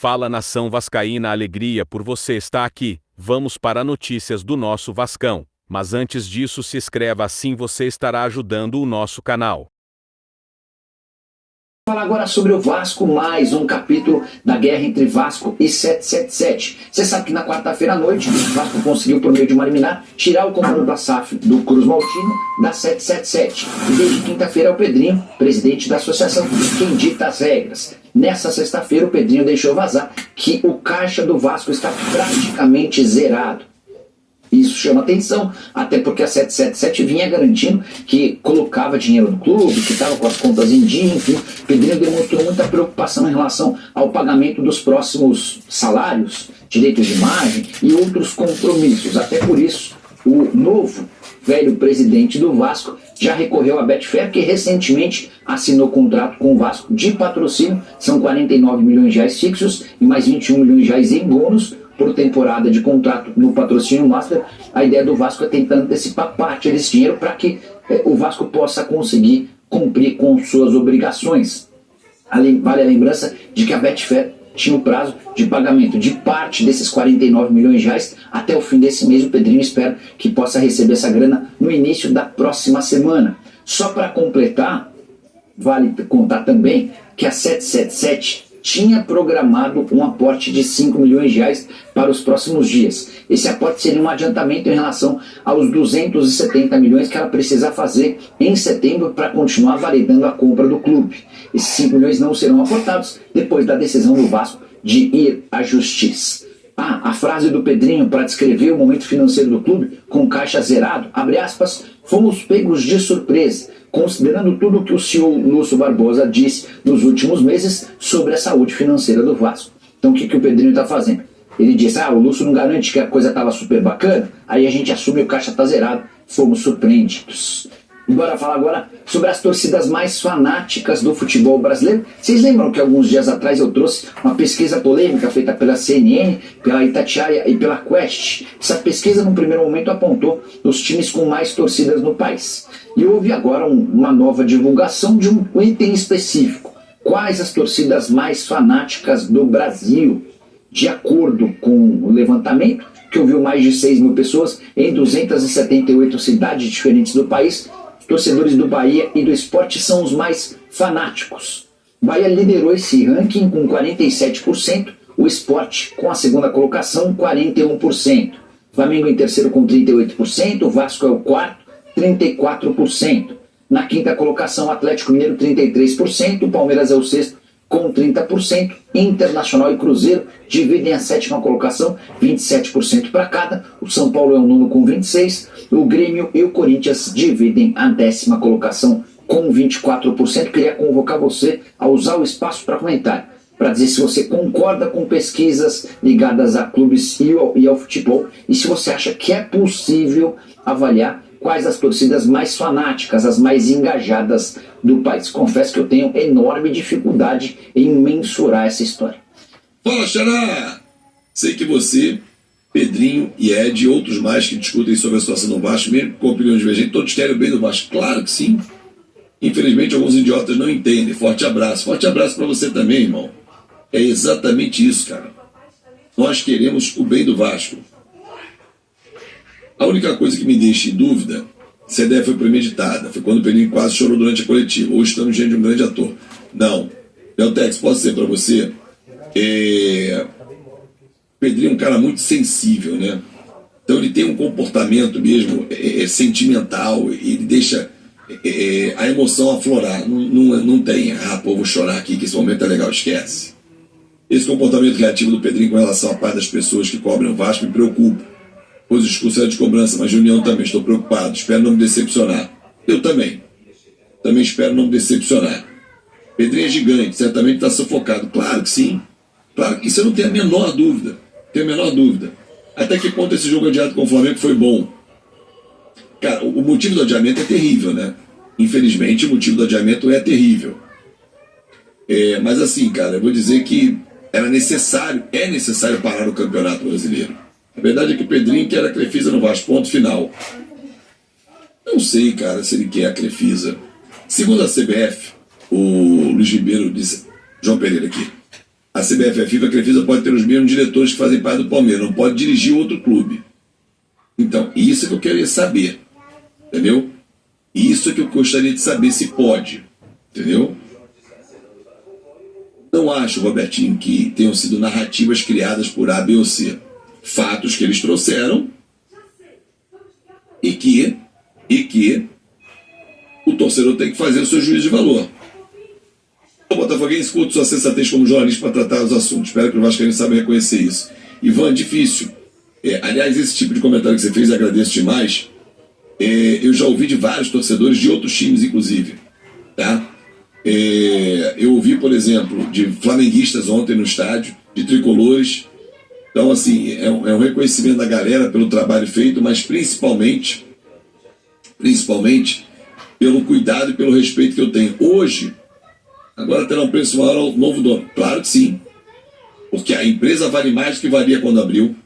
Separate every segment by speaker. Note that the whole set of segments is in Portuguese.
Speaker 1: Fala nação vascaína, alegria por você estar aqui. Vamos para notícias do nosso Vascão. Mas antes disso, se inscreva, assim você estará ajudando o nosso canal.
Speaker 2: Falar agora sobre o Vasco, mais um capítulo da guerra entre Vasco e 777. Você sabe que na quarta-feira à noite, o Vasco conseguiu, por meio de uma liminar, tirar o comando da SAF do Cruz Maltino da 777. E desde quinta-feira é o Pedrinho, presidente da associação, quem dita as regras. Nessa sexta-feira, o Pedrinho deixou vazar que o caixa do Vasco está praticamente zerado. Isso chama atenção, até porque a 777 vinha garantindo que colocava dinheiro no clube, que estava com as contas em dia, enfim. O Pedrinho demonstrou muita preocupação em relação ao pagamento dos próximos salários, direitos de imagem e outros compromissos. Até por isso, o novo velho presidente do Vasco já recorreu à Betfair, que recentemente assinou contrato com o Vasco de patrocínio. São 49 milhões de reais fixos e mais 21 milhões de reais em bônus por temporada de contrato no patrocínio master. A ideia do Vasco é tentar antecipar parte desse dinheiro para que o Vasco possa conseguir cumprir com suas obrigações. Vale a lembrança de que a Betfair tinha o prazo de pagamento de parte desses 49 milhões de reais até o fim desse mês. O Pedrinho espera que possa receber essa grana no início da próxima semana. Só para completar, vale contar também que a 777 tinha programado um aporte de 5 milhões de reais para os próximos dias. Esse aporte seria um adiantamento em relação aos 270 milhões que ela precisa fazer em setembro para continuar validando a compra do clube. Esses 5 milhões não serão aportados depois da decisão do Vasco de ir à justiça. A frase do Pedrinho para descrever o momento financeiro do clube com caixa zerado, abre aspas, fomos pegos de surpresa, considerando tudo o que o CEO Lúcio Barbosa disse nos últimos meses sobre a saúde financeira do Vasco. Então o que o Pedrinho está fazendo? Ele disse, o Lúcio não garante que a coisa estava super bacana, aí a gente assume que o caixa está zerado, fomos surpreendidos. Bora falar agora sobre as torcidas mais fanáticas do futebol brasileiro. Vocês lembram que alguns dias atrás eu trouxe uma pesquisa polêmica feita pela CNN, pela Itatiaia e pela Quest? Essa pesquisa, num primeiro momento, apontou os times com mais torcidas no país. E houve agora uma nova divulgação de um item específico. Quais as torcidas mais fanáticas do Brasil? De acordo com o levantamento, que ouviu mais de 6 mil pessoas em 278 cidades diferentes do país, torcedores do Bahia e do Sport são os mais fanáticos. O Bahia liderou esse ranking com 47%, o Sport com a segunda colocação, 41%. Flamengo em terceiro com 38%, o Vasco é o quarto, 34%. Na quinta colocação, Atlético Mineiro, 33%, o Palmeiras é o sexto, com 30%, Internacional e Cruzeiro dividem a sétima colocação, 27% para cada, o São Paulo é o nono com 26%, o Grêmio e o Corinthians dividem a décima colocação com 24%. Queria convocar você a usar o espaço para comentar, para dizer se você concorda com pesquisas ligadas a clubes e ao futebol, e se você acha que é possível avaliar quais as torcidas mais fanáticas, as mais engajadas do país. Confesso que eu tenho enorme dificuldade em mensurar essa história.
Speaker 3: Fala, Xará! Sei que você, Pedrinho e Ed e outros mais que discutem sobre a situação do Vasco, mesmo com opinião divergente, todos querem o bem do Vasco. Claro que sim. Infelizmente, alguns idiotas não entendem. Forte abraço. Forte abraço para você também, irmão. É exatamente isso, cara. Nós queremos o bem do Vasco. A única coisa que me deixa em dúvida se a ideia foi premeditada, foi quando o Pedrinho quase chorou durante a coletiva, ou estamos diante de um grande ator. Não. Leotex, posso dizer para você, Pedrinho é um cara muito sensível, né? Então ele tem um comportamento mesmo sentimental, ele deixa a emoção aflorar. Não tem, pô, vou chorar aqui, que esse momento é legal, esquece. Esse comportamento reativo do Pedrinho com relação à parte das pessoas que cobrem o Vasco me preocupa. Pois o discurso era de cobrança, mas de união também. Estou preocupado, espero não me decepcionar. Eu também. Também espero não me decepcionar. Pedrinho é gigante, certamente está sufocado. Claro que sim. Claro que isso eu não tenho a menor dúvida. Tenho a menor dúvida. Até que ponto esse jogo adiado com o Flamengo foi bom? Cara, o motivo do adiamento é terrível, né? Infelizmente, o motivo do adiamento é terrível. Mas assim, cara, eu vou dizer que é necessário parar o Campeonato Brasileiro. A verdade é que o Pedrinho quer a Crefisa no Vasco, ponto final. Não sei, cara, se ele quer a Crefisa. Segundo a CBF, o Luiz Ribeiro disse, João Pereira aqui, a CBF, a FIFA, a Crefisa pode ter os mesmos diretores que fazem parte do Palmeiras, não pode dirigir outro clube. Então, isso é que eu queria saber, entendeu? Isso é que eu gostaria de saber se pode, entendeu? Não acho, Robertinho, que tenham sido narrativas criadas por A, B ou C. Fatos que eles trouxeram e que o torcedor tem que fazer o seu juízo de valor. O botafoguense curte sua sensatez como jornalista para tratar os assuntos. Espero que o vascaíno saiba reconhecer isso. Ivan, difícil. Aliás, esse tipo de comentário que você fez, agradeço demais. Eu já ouvi de vários torcedores de outros times, inclusive. Tá? Eu ouvi, por exemplo, de flamenguistas ontem no estádio, de tricolores. Então, assim, é um reconhecimento da galera pelo trabalho feito, mas principalmente pelo cuidado e pelo respeito que eu tenho. Hoje, agora terá um preço maior ao novo dono. Claro que sim. Porque a empresa vale mais do que valia quando abriu.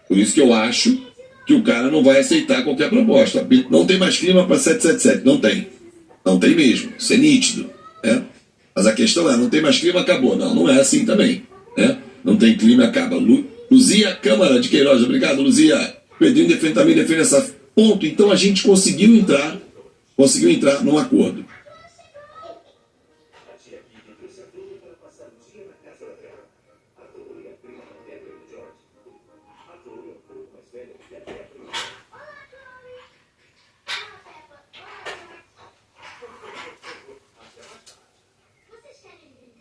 Speaker 3: Por isso que eu acho que o cara não vai aceitar qualquer proposta. Não tem mais clima para 777. Não tem. Não tem mesmo. Isso é nítido. Né? Mas a questão é, não tem mais clima, acabou. Não, não é assim também. Né? Não tem clima, acaba. Luzia Câmara de Queiroz. Obrigado, Luzia. Pedrinho também defende essa ponto. Então a gente conseguiu entrar num acordo.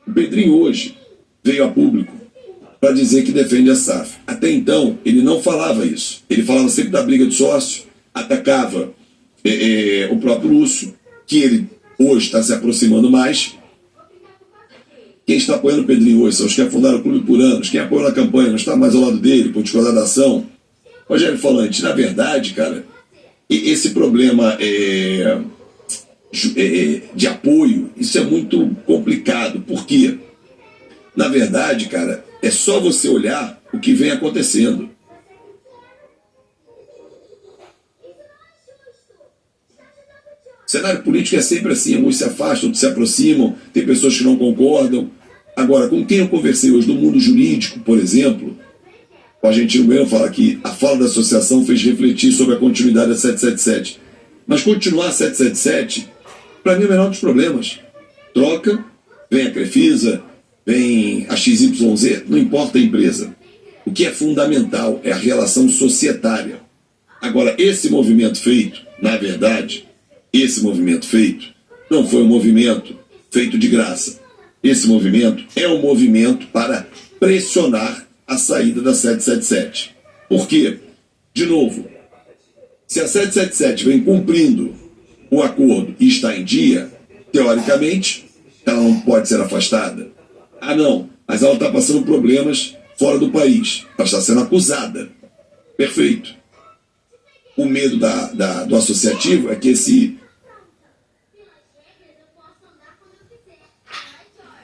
Speaker 3: O Pedrinho hoje veio a público para dizer que defende a SAF. Até então, ele não falava isso. Ele falava sempre da briga de sócio, atacava o próprio Lúcio, que ele hoje está se aproximando mais. Quem está apoiando o Pedrinho hoje são os que afundaram o clube por anos. Quem apoiou na campanha não está mais ao lado dele, por discordar da ação. Rogério Falante, na verdade, cara, esse problema de apoio, isso é muito complicado. Por quê? Na verdade, cara, é só você olhar o que vem acontecendo. O cenário político é sempre assim, alguns se afastam, outros se aproximam, tem pessoas que não concordam. Agora, com quem eu conversei hoje no mundo jurídico, por exemplo, o Argentino Bueno fala que a fala da associação fez refletir sobre a continuidade da 777. Mas continuar a 777, para mim é o menor dos problemas. Troca, vem a Crefisa, vem a XYZ, não importa a empresa. O que é fundamental é a relação societária. Agora, esse movimento feito, na verdade, não foi um movimento feito de graça. Esse movimento é um movimento para pressionar a saída da 777. Por quê? De novo, se a 777 vem cumprindo o acordo e está em dia, teoricamente, ela não pode ser afastada. Ah, não, mas ela está passando problemas fora do país. Ela está sendo acusada. Perfeito. O medo do associativo é que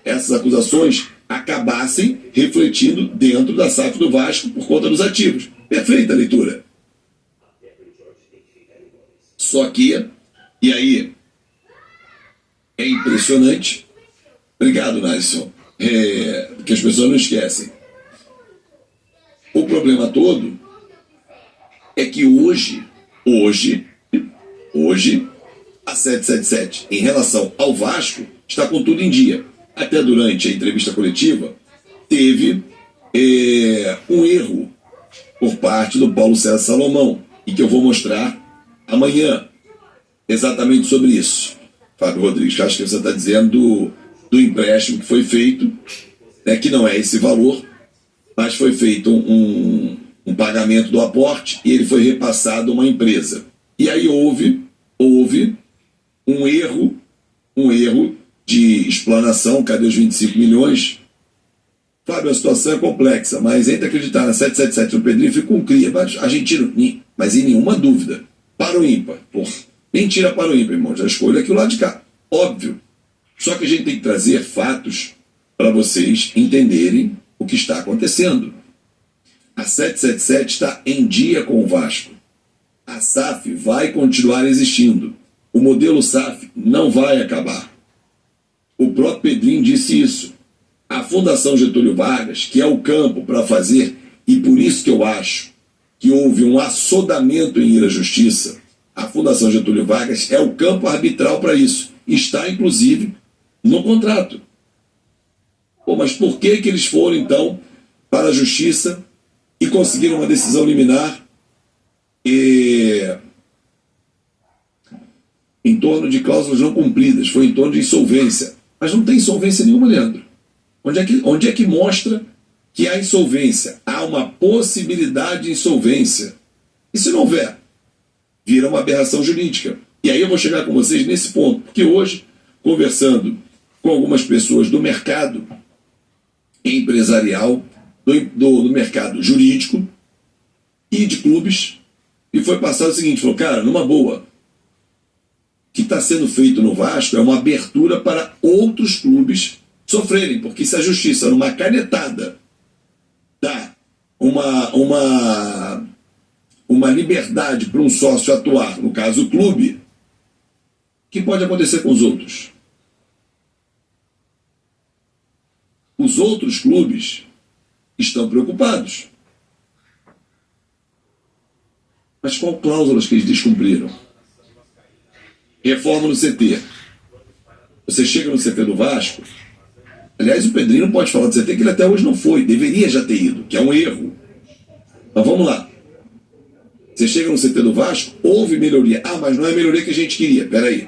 Speaker 3: essas acusações acabassem refletindo dentro da SAF do Vasco por conta dos ativos. Perfeita a leitura. Só que, e aí, é impressionante. Obrigado, Nasson. Que as pessoas não esquecem. O problema todo é que hoje, a 777, em relação ao Vasco, está com tudo em dia. Até durante a entrevista coletiva, teve um erro por parte do Paulo César Salomão, e que eu vou mostrar amanhã, exatamente sobre isso. Fábio Rodrigues, acho que você está dizendo do empréstimo que foi feito, que não é esse valor, mas foi feito um pagamento do aporte e ele foi repassado a uma empresa. E aí houve um erro de explanação. Cadê os 25 milhões? Fábio, a situação é complexa, mas entre acreditar na 777 no Pedrinho, fica com cria. Argentino, mas em nenhuma dúvida. Para o ímpar. Mentira para o ímpar, irmão. Já escolho aqui o lado de cá. Óbvio. Só que a gente tem que trazer fatos para vocês entenderem o que está acontecendo. A 777 está em dia com o Vasco. A SAF vai continuar existindo. O modelo SAF não vai acabar. O próprio Pedrinho disse isso. A Fundação Getúlio Vargas, que é o campo para fazer, e por isso que eu acho que houve um assodamento em ir à justiça, a Fundação Getúlio Vargas é o campo arbitral para isso. Está, inclusive, no contrato. Pô, mas por que eles foram, então, para a justiça e conseguiram uma decisão liminar em torno de cláusulas não cumpridas? Foi em torno de insolvência. Mas não tem insolvência nenhuma, Leandro. Onde é que mostra que há insolvência? Há uma possibilidade de insolvência. E se não houver, vira uma aberração jurídica. E aí eu vou chegar com vocês nesse ponto, porque hoje, conversando com algumas pessoas do mercado empresarial, do mercado jurídico e de clubes, e foi passado o seguinte, falou, cara, numa boa, o que está sendo feito no Vasco é uma abertura para outros clubes sofrerem, porque se a justiça, numa canetada, dá uma liberdade para um sócio atuar, no caso o clube, o que pode acontecer com os outros? Os outros clubes estão preocupados. Mas qual cláusulas que eles descumpriram? Reforma no CT. Você chega no CT do Vasco, aliás, o Pedrinho não pode falar do CT que ele até hoje não foi, deveria já ter ido, que é um erro. Mas vamos lá. Você chega no CT do Vasco, houve melhoria. Ah, mas não é a melhoria que a gente queria. Peraí.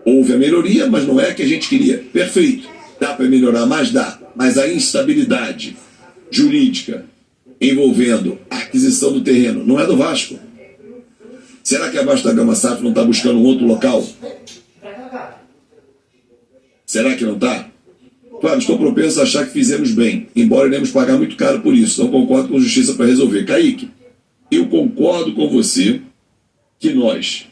Speaker 3: Houve a melhoria, mas não é a que a gente queria. Perfeito. Dá para melhorar mais? Dá. Mas a instabilidade jurídica envolvendo a aquisição do terreno não é do Vasco. Será que a Vasco da Gama SAF não está buscando um outro local? Será que não está? Claro, estou propenso a achar que fizemos bem, embora iremos pagar muito caro por isso. Não concordo com justiça para resolver. Kaique, eu concordo com você que nós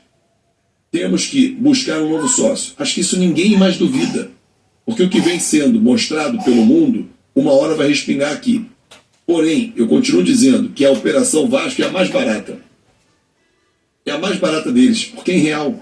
Speaker 3: temos que buscar um novo sócio. Acho que isso ninguém mais duvida. Porque o que vem sendo mostrado pelo mundo, uma hora vai respingar aqui. Porém, eu continuo dizendo que a Operação Vasco é a mais barata. É a mais barata deles, porque é em real.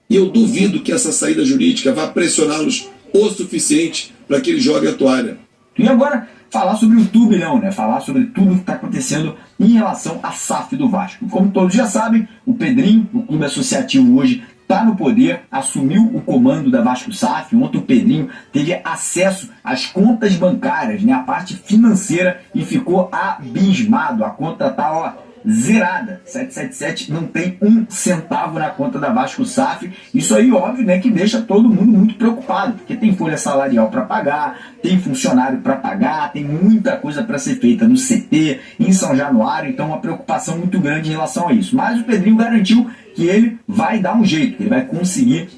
Speaker 3: E eu duvido que essa saída jurídica vá pressioná-los o suficiente para que eles joguem a toalha.
Speaker 2: E agora, falar sobre o turbilhão, né? Falar sobre tudo que está acontecendo em relação à SAF do Vasco. Como todos já sabem, o Pedrinho, o clube associativo hoje, está no poder, assumiu o comando da Vasco SAF. Ontem o Pedrinho teve acesso às contas bancárias, né? A parte financeira, e ficou abismado. A conta está, ó, zerada. 777 não tem um centavo na conta da Vasco SAF. Isso aí, óbvio, né, que deixa todo mundo muito preocupado, porque tem folha salarial para pagar, tem funcionário para pagar, tem muita coisa para ser feita no CT, em São Januário, então uma preocupação muito grande em relação a isso. Mas o Pedrinho garantiu que ele vai dar um jeito, que ele vai conseguir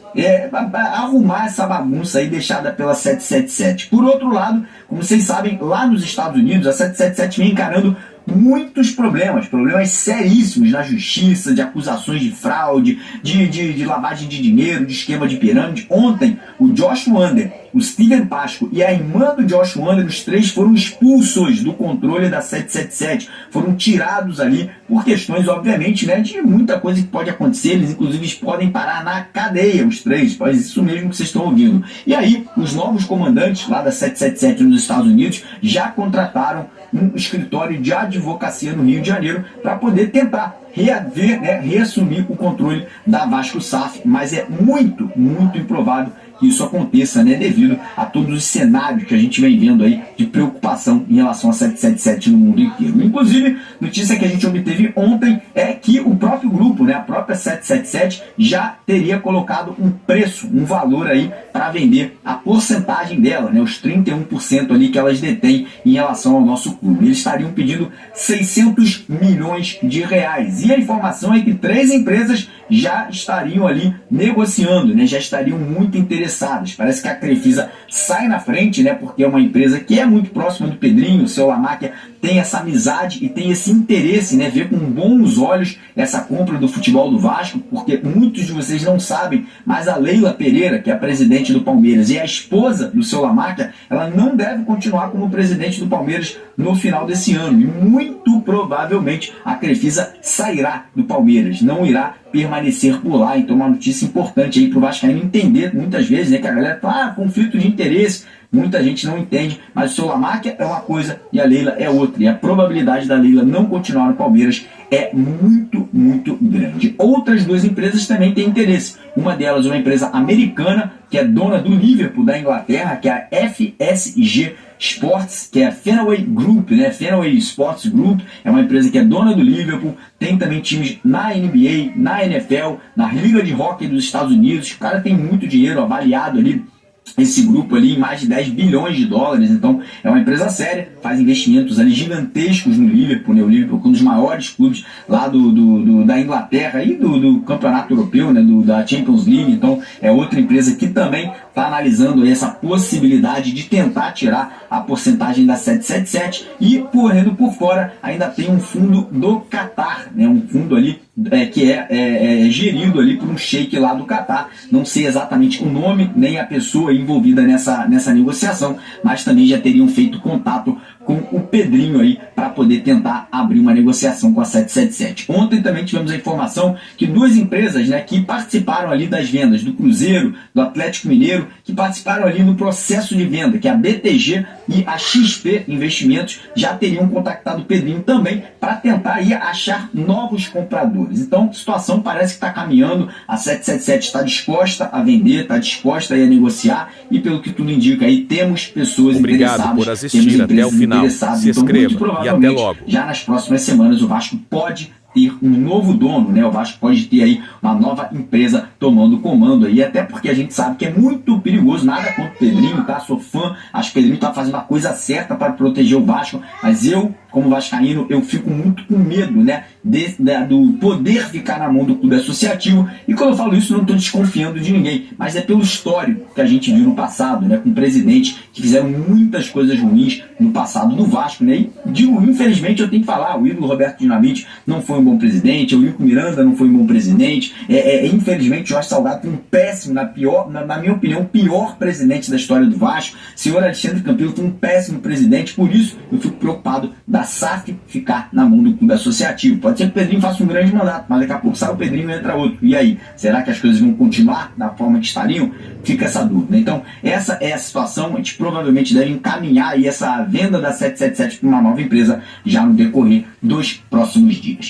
Speaker 2: arrumar essa bagunça aí deixada pela 777. Por outro lado, como vocês sabem, lá nos Estados Unidos, a 777 vem encarando muitos problemas seríssimos na justiça, de acusações de fraude, de lavagem de dinheiro, de esquema de pirâmide. Ontem, o Josh Wander, o Steven Pasco e a irmã do Josh Wander, os três foram expulsos do controle da 777, foram tirados ali por questões, obviamente, né, de muita coisa que pode acontecer. Eles, inclusive, podem parar na cadeia, os três, pois isso mesmo que vocês estão ouvindo. E aí, os novos comandantes lá da 777 nos Estados Unidos já contrataram um escritório de advocacia no Rio de Janeiro para poder tentar reaver, né, reassumir o controle da Vasco SAF, mas é muito, muito improvável que isso aconteça, né, devido a todos os cenários que a gente vem vendo aí de preocupação em relação a 777 no mundo inteiro. Inclusive, notícia que a gente obteve ontem é que o próprio grupo, né, a própria 777, já teria colocado um preço, um valor aí para vender a porcentagem dela, né, os 31% ali que elas detêm em relação ao nosso clube. Eles estariam pedindo 600 milhões de reais. E a informação é que 3 empresas já estariam ali negociando, né, já estariam muito interessadas. Parece que a Crefisa sai na frente, né, porque é uma empresa que é muito próxima do Pedrinho. O seu Lamáquia tem essa amizade e tem esse interesse, né, ver com bons olhos essa compra do futebol do Vasco, porque muitos de vocês não sabem, mas a Leila Pereira, que é a presidente do Palmeiras e a esposa do seu Lamáquia, ela não deve continuar como presidente do Palmeiras no final desse ano, e muito provavelmente a Crefisa sairá do Palmeiras, não irá permanecer por lá. Então uma notícia importante aí para o Vascaíno entender muitas vezes, né, que a galera fala, conflito de interesse.
Speaker 4: muita gente não entende, mas o seu Lamáquia é uma coisa e a Leila é outra, e a probabilidade da Leila não continuar no Palmeiras é muito, muito grande. Outras duas empresas também têm interesse. Uma delas é uma empresa americana, que é dona do Liverpool da Inglaterra, que é a FSG Sports, que é a Fenway Group, né? Fenway Sports Group é uma empresa que é dona do Liverpool, tem também times na NBA, na NFL, na Liga de Hóquei dos Estados Unidos. O cara tem muito dinheiro avaliado ali, esse grupo ali, em mais de 10 bilhões de dólares. Então é uma empresa séria, faz investimentos ali gigantescos no Liverpool, né? O Liverpool é um dos maiores clubes lá da Inglaterra e do campeonato europeu, né? Da Champions League. Então é outra empresa que também está analisando aí essa possibilidade de tentar tirar a porcentagem da 777. E correndo por fora ainda tem um fundo do Catar, né? Um fundo ali que é gerido ali por um sheik lá do Catar. Não sei exatamente o nome nem a pessoa envolvida nessa negociação, mas também já teriam feito contato com o Pedrinho aí para poder tentar abrir uma negociação com a 777. Ontem também tivemos a informação que duas empresas, né, que participaram ali das vendas do Cruzeiro, do Atlético Mineiro, que participaram ali no processo de venda, que é a BTG e a XP Investimentos, já teriam contactado o Pedrinho também para tentar aí achar novos compradores. Então a situação parece que está caminhando, a 777 está disposta a vender, está disposta a negociar, e pelo que tudo indica aí, temos pessoas interessadas.
Speaker 1: Obrigado por assistir até o final. Se inscreva e até logo.
Speaker 4: Já nas próximas semanas o Vasco pode ter um novo dono, né? O Vasco pode ter aí uma nova empresa tomando o comando aí, até porque a gente sabe que é muito perigoso. Nada contra o Pedrinho, tá? Sou fã, acho que o Pedrinho tá fazendo a coisa certa para proteger o Vasco, mas eu, como vascaíno, eu fico muito com medo, né? Do poder ficar na mão do clube associativo. E quando eu falo isso, não estou desconfiando de ninguém, mas é pelo histórico que a gente viu no passado, né? Com presidentes que fizeram muitas coisas ruins no passado do Vasco, né? E digo, infelizmente eu tenho que falar, o ídolo Roberto Dinamite não foi um bom presidente, o Wilco Miranda não foi um bom presidente, infelizmente o Jorge Salgado foi um péssimo, na minha opinião, o pior presidente da história do Vasco. O senhor Alexandre Campelo foi um péssimo presidente, por isso eu fico preocupado da SAF ficar na mão do clube associativo. Pode ser que o Pedrinho faça um grande mandato, mas daqui a pouco sai o Pedrinho e entra outro. E aí? Será que as coisas vão continuar da forma que estariam? Fica essa dúvida. Então, essa é a situação. A gente provavelmente deve encaminhar aí essa venda da 777 para uma nova empresa já no decorrer dos próximos dias.